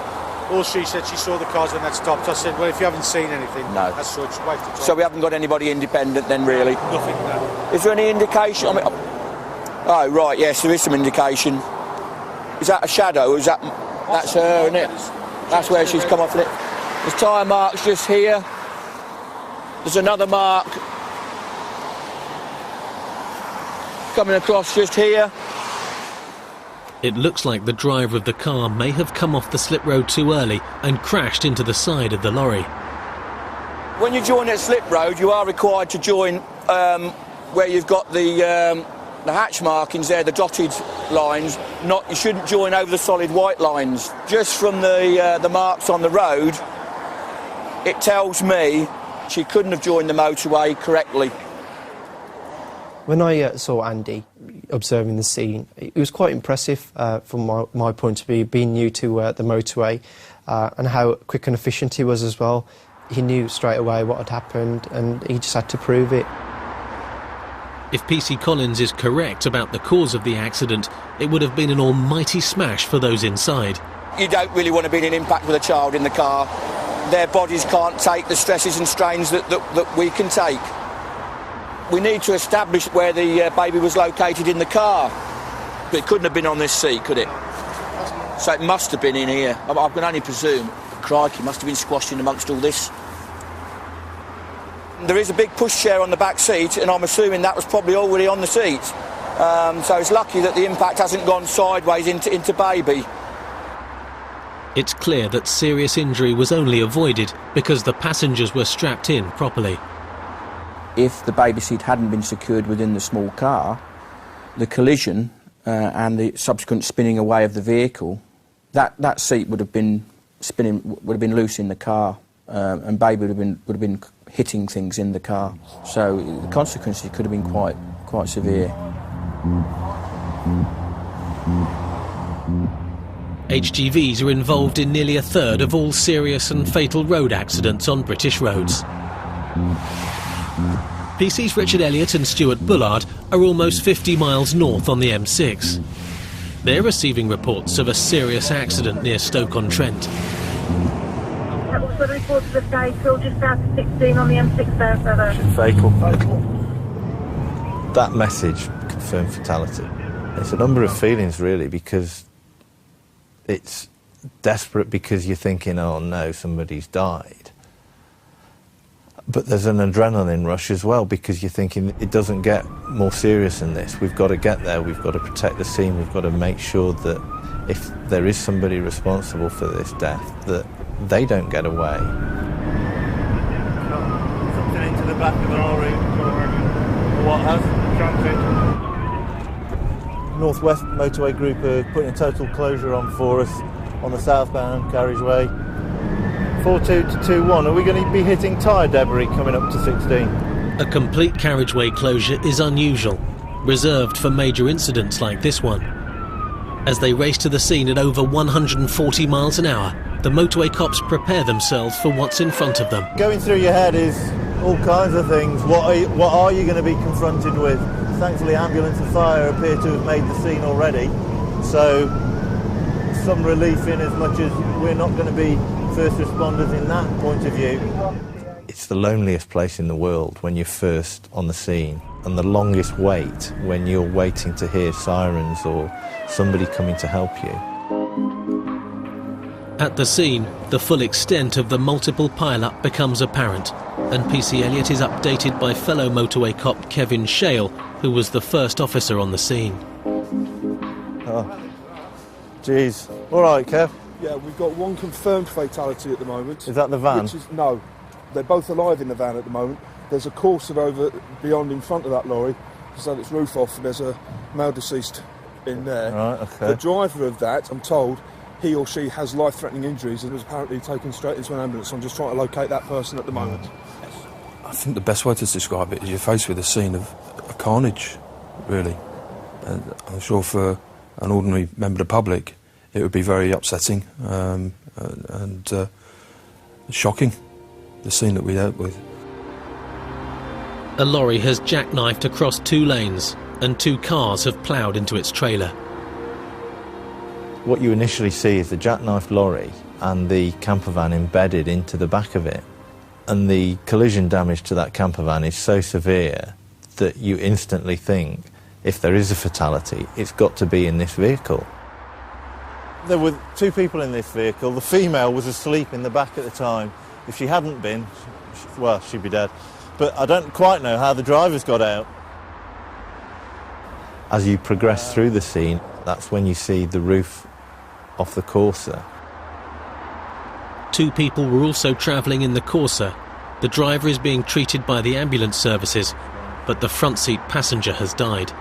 all she said, she saw the cars when that stopped. I said, well, if you haven't seen anything, no. That's such a waste of time. So we haven't got anybody independent then, really? Nothing, no. Is there any indication? I mean, oh, right, yes, there is some indication. Is that a shadow, or is that... That's her, isn't it? That's where she's come off it. There's tyre marks just here. There's another mark coming across just here. It looks like the driver of the car may have come off the slip road too early and crashed into the side of the lorry. When you join at slip road, you are required to join where you've got the hatch markings there, the dotted lines. You shouldn't join over the solid white lines. Just from the marks on the road, it tells me she couldn't have joined the motorway correctly. When I saw Andy observing the scene, it was quite impressive from my point of view, being new to the motorway, and how quick and efficient he was as well. He knew straight away what had happened, and he just had to prove it. If PC Collins is correct about the cause of the accident, it would have been an almighty smash for those inside. You don't really want to be in an impact with a child in the car. Their bodies can't take the stresses and strains that we can take. We need to establish where the baby was located in the car. But it couldn't have been on this seat, could it? So it must have been in here. I can only presume. Crikey, must have been squashed in amongst all this. There is a big pushchair on the back seat, and I'm assuming that was probably already on the seat. So it's lucky that the impact hasn't gone sideways into baby. It's clear that serious injury was only avoided because the passengers were strapped in properly. If the baby seat hadn't been secured within the small car, the collision and the subsequent spinning away of the vehicle, that seat would have been loose in the car, and baby would have been hitting things in the car. So the consequences could have been quite severe. HGVs are involved in nearly a third of all serious and fatal road accidents on British roads. PC's Richard Elliot and Stuart Bullard are almost 50 miles north on the M6. They're receiving reports of a serious accident near Stoke-on-Trent. That was the report of the day, still just out of 16 on the M6 there, further. Fatal. That message confirmed fatality. It's a number of feelings, really, because it's desperate because you're thinking, oh no, somebody's died. But there's an adrenaline rush as well, because you're thinking it doesn't get more serious than this. We've got to get there, we've got to protect the scene, we've got to make sure that if there is somebody responsible for this death, that they don't get away. Something into the back of the lorry, or what has? Northwest Motorway Group are putting a total closure on for us on the southbound carriageway. 42 to 21, are we going to be hitting tyre debris coming up to 16? A complete carriageway closure is unusual, reserved for major incidents like this one. As they race to the scene at over 140 miles an hour, the motorway cops prepare themselves for what's in front of them. Going through your head is all kinds of things. What are you going to be confronted with? Thankfully, ambulance and fire appear to have made the scene already, so some relief in as much as we're not going to be first responders in that point of view. It's the loneliest place in the world when you're first on the scene, and the longest wait when you're waiting to hear sirens or somebody coming to help you. At the scene, the full extent of the multiple pile-up becomes apparent, and PC Elliot is updated by fellow motorway cop Kevin Shail, who was the first officer on the scene. Oh, jeez. All right, Kev. Yeah, we've got one confirmed fatality at the moment. Is that the van? No, they're both alive in the van at the moment. There's a Corsa over beyond in front of that lorry, just had its roof off, and there's a male deceased in there. Right, okay. The driver of that, I'm told, he or she has life-threatening injuries and was apparently taken straight into an ambulance. I'm just trying to locate that person at the moment. I think the best way to describe it is you're faced with a scene of a carnage, really. And I'm sure for an ordinary member of the public, it would be very upsetting and shocking, the scene that we dealt with. A lorry has jackknifed across 2 lanes and 2 cars have ploughed into its trailer. What you initially see is the jackknifed lorry and the camper van embedded into the back of it. And the collision damage to that camper van is so severe that you instantly think, if there is a fatality, it's got to be in this vehicle. There were 2 people in this vehicle. The female was asleep in the back at the time. If she hadn't been, well, she'd be dead. But I don't quite know how the drivers got out. As you progress through the scene, that's when you see the roof off the Corsa. 2 people were also travelling in the Corsa. The driver is being treated by the ambulance services, but the front seat passenger has died.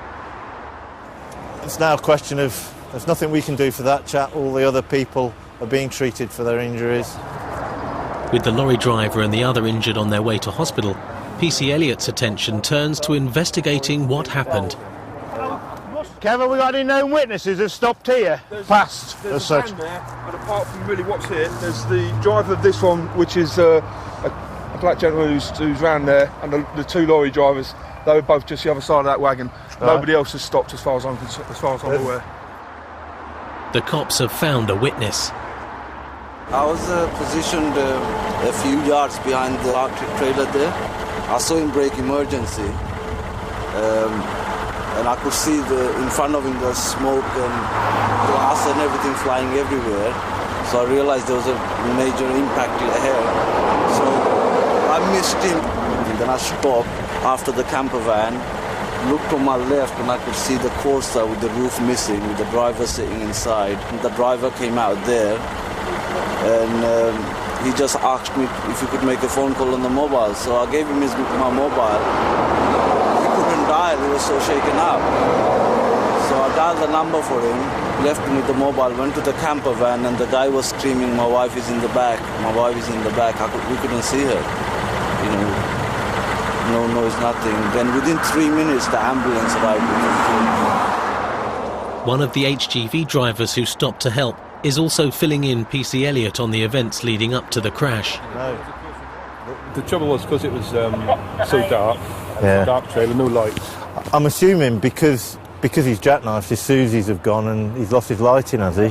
It's now a question of, there's nothing we can do for that chap. All the other people are being treated for their injuries. With the lorry driver and the other injured on their way to hospital, PC Elliot's attention turns to investigating what happened. Kev, have we got any known witnesses that stopped here? Past, There's as such. there, and apart from really what's here, there's the driver of this one, which is a black gentleman who's round there, and the 2 lorry drivers. They were both just the other side of that wagon. Right. Nobody else has stopped, as far as I'm aware. The cops have found a witness. I was positioned a few yards behind the parked trailer there. I saw him brake emergency. And I could see in front of him the smoke and glass and everything flying everywhere. So I realized there was a major impact ahead. So I missed him. And then I stopped after the camper van, looked on my left and I could see the Corsa with the roof missing, with the driver sitting inside. And the driver came out there and he just asked me if he could make a phone call on the mobile. So I gave him my mobile. Dial, he was so shaken up. So I dialed the number for him, left him with the mobile, went to the camper van, and the guy was screaming, "My wife is in the back, my wife is in the back." We couldn't see her. You know, no noise, nothing. Then within 3 minutes, the ambulance arrived. One of the HGV drivers who stopped to help is also filling in PC Elliot on the events leading up to the crash. No. The trouble was because it was so dark. Yeah. Dark trailer, no lights. I'm assuming because he's jackknifed, his Susies have gone and he's lost his lighting, has he?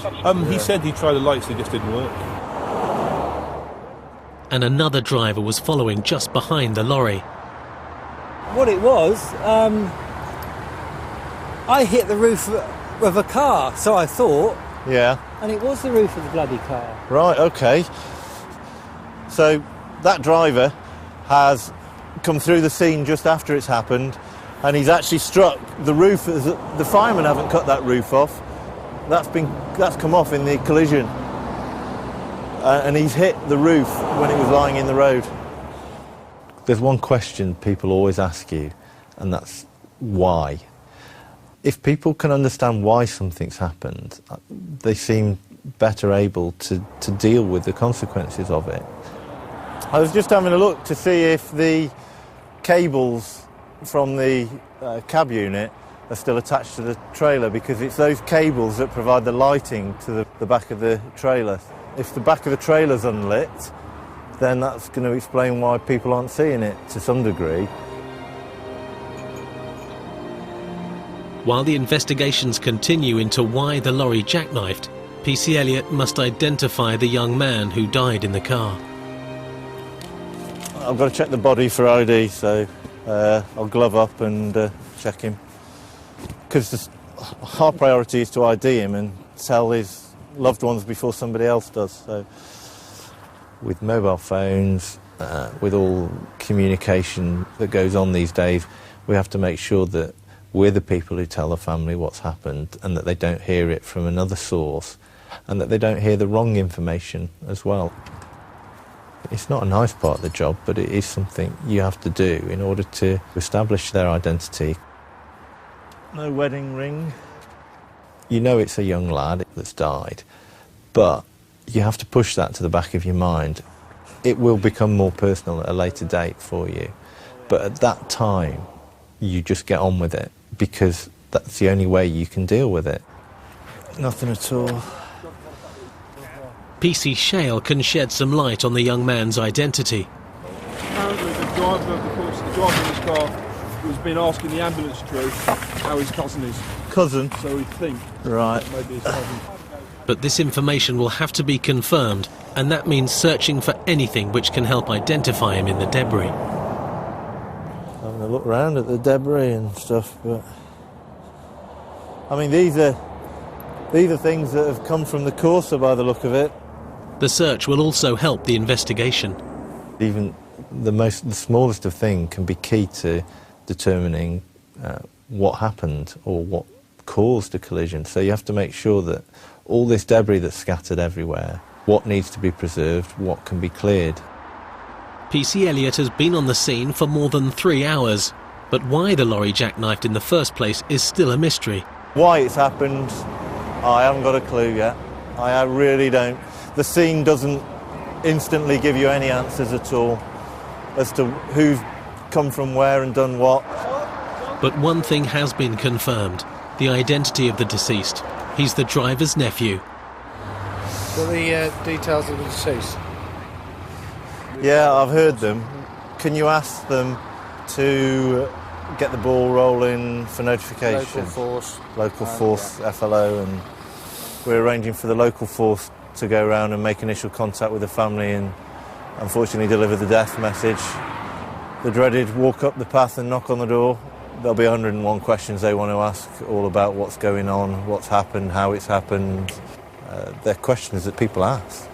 He said he tried the lights, they just didn't work. And another driver was following just behind the lorry. What it was, I hit the roof of a car, so I thought. Yeah. And it was the roof of the bloody car. Right, OK. So that driver has come through the scene just after it's happened, and he's actually struck the roof. The firemen haven't cut that roof off. That's come off in the collision, and he's hit the roof when it was lying in the road. There's one question people always ask you, and that's why. If people can understand why something's happened, they seem better able to deal with the consequences of it. I was just having a look to see if the cables from the cab unit are still attached to the trailer, because it's those cables that provide the lighting to the back of the trailer. If the back of the trailer's unlit, then that's going to explain why people aren't seeing it to some degree. While the investigations continue into why the lorry jackknifed, PC Elliot must identify the young man who died in the car. I've got to check the body for ID, so I'll glove up and check him. Because our priority is to ID him and tell his loved ones before somebody else does. So, with mobile phones, with all communication that goes on these days, we have to make sure that we're the people who tell the family what's happened, and that they don't hear it from another source, and that they don't hear the wrong information as well. It's not a nice part of the job, but it is something you have to do in order to establish their identity. No wedding ring. You know it's a young lad that's died, But you have to push that to the back of your mind. It will become more personal at a later date for you. But at that time, you just get on with it, because that's the only way you can deal with it. Nothing at all. PCs Shail can shed some light on the young man's identity. Apparently the driver of this car has been asking the ambulance crew how his cousin is. Cousin? So we think right. Maybe his cousin. But this information will have to be confirmed, and that means searching for anything which can help identify him in the debris. Having a look around at the debris and stuff, but I mean these are things that have come from the Corsa by the look of it. The search will also help the investigation. Even the smallest of things can be key to determining what happened or what caused a collision. So you have to make sure that all this debris that's scattered everywhere, what needs to be preserved, what can be cleared. PC Elliot has been on the scene for more than 3 hours, but why the lorry jackknifed in the first place is still a mystery. Why it's happened, I haven't got a clue yet. I really don't. The scene doesn't instantly give you any answers at all as to who's come from where and done what. But one thing has been confirmed: the identity of the deceased. He's the driver's nephew. What are the details of the deceased? Yeah, I've heard them. Can you ask them to get the ball rolling for notification? Local force, FLO, and we're arranging for the local force to go around and make initial contact with the family and unfortunately deliver the death message. The dreaded walk up the path and knock on the door. There'll be 101 questions they want to ask, all about what's going on, what's happened, how it's happened. They're questions that people ask.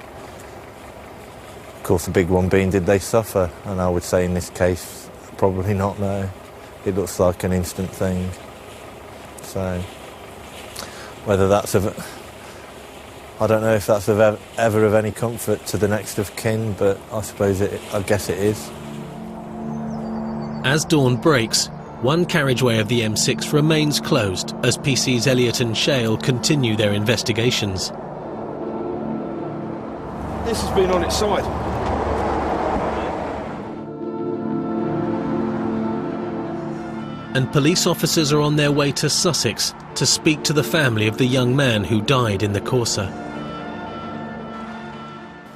Of course, the big one being, did they suffer? And I would say in this case, probably not, no. It looks like an instant thing. So, whether that's I don't know if that's ever of any comfort to the next of kin, but I suppose I guess it is. As dawn breaks, one carriageway of the M6 remains closed as PCs Elliot and Shail continue their investigations. This has been on its side. And police officers are on their way to Sussex to speak to the family of the young man who died in the Corsa.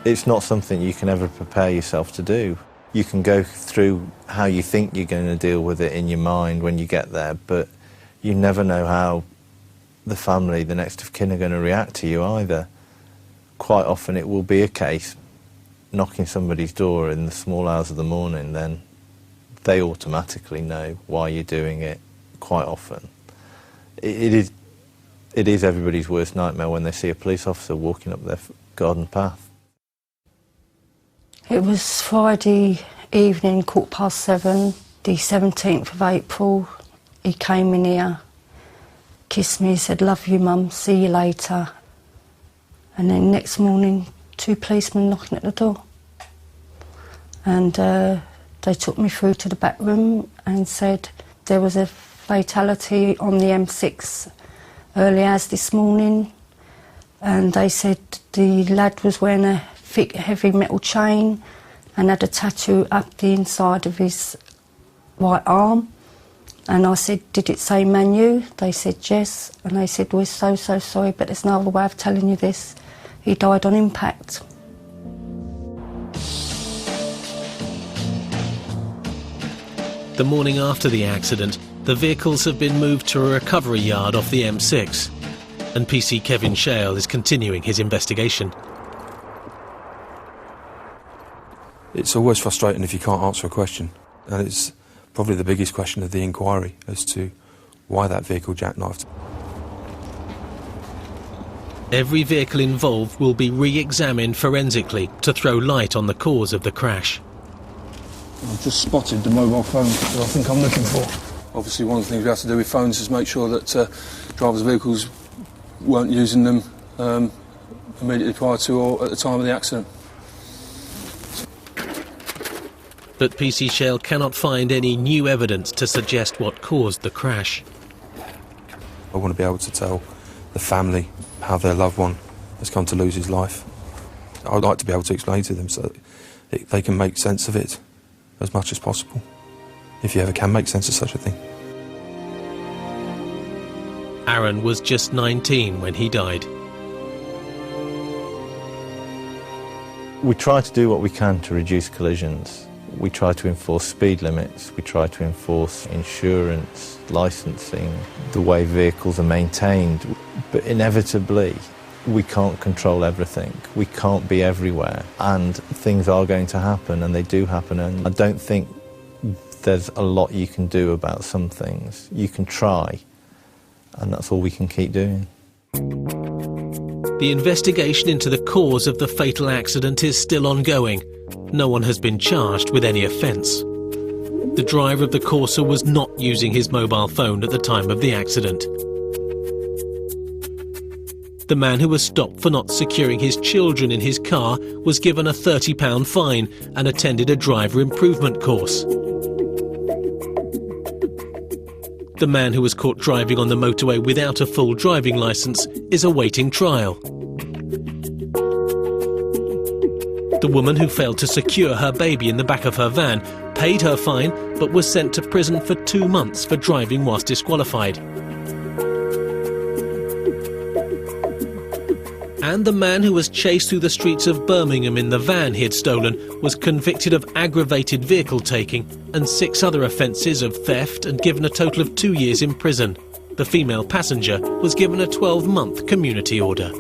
It's not something you can ever prepare yourself to do. You can go through how you think you're going to deal with it in your mind when you get there, but you never know how the family, the next of kin, are going to react to you either. Quite often it will be a case, knocking somebody's door in the small hours of the morning, then they automatically know why you're doing it quite often. It is everybody's worst nightmare when they see a police officer walking up their garden path. It was Friday evening, 7:15, the 17th of April. He came in here, kissed me, said, "Love you, Mum, see you later." And then next morning, 2 policemen knocking at the door. And they took me through to the back room and said there was a fatality on the M6 early as this morning. And they said the lad was wearing a thick, heavy metal chain and had a tattoo up the inside of his right arm. And I said, "Did it say Manu?" They said yes. And they said, "We're so sorry, but there's no other way of telling you this. He died on impact." The morning after the accident, the vehicles have been moved to a recovery yard off the M6, and PC Kevin Shail is continuing his investigation. It's always frustrating if you can't answer a question, and it's probably the biggest question of the inquiry as to why that vehicle jackknifed. Every vehicle involved will be re-examined forensically to throw light on the cause of the crash. I've just spotted the mobile phone that I think I'm looking for. Obviously one of the things we have to do with phones is make sure that drivers' vehicles weren't using them immediately prior to or at the time of the accident. But PC Shail cannot find any new evidence to suggest what caused the crash. I want to be able to tell the family how their loved one has come to lose his life. I'd like to be able to explain to them so that they can make sense of it as much as possible, if you ever can make sense of such a thing. Aaron was just 19 when he died. We try to do what we can to reduce collisions. We try to enforce speed limits, we try to enforce insurance, licensing, the way vehicles are maintained, but inevitably we can't control everything. We can't be everywhere, and things are going to happen, and they do happen, and I don't think there's a lot you can do about some things. You can try, and that's all we can keep doing. The investigation into the cause of the fatal accident is still ongoing. No one has been charged with any offence. The driver of the Corsa was not using his mobile phone at the time of the accident. The man who was stopped for not securing his children in his car was given a £30 fine and attended a driver improvement course. The man who was caught driving on the motorway without a full driving licence is awaiting trial. The woman who failed to secure her baby in the back of her van paid her fine but was sent to prison for 2 months for driving whilst disqualified. And the man who was chased through the streets of Birmingham in the van he had stolen was convicted of aggravated vehicle taking and 6 other offences of theft and given a total of 2 years in prison. The female passenger was given a 12-month community order.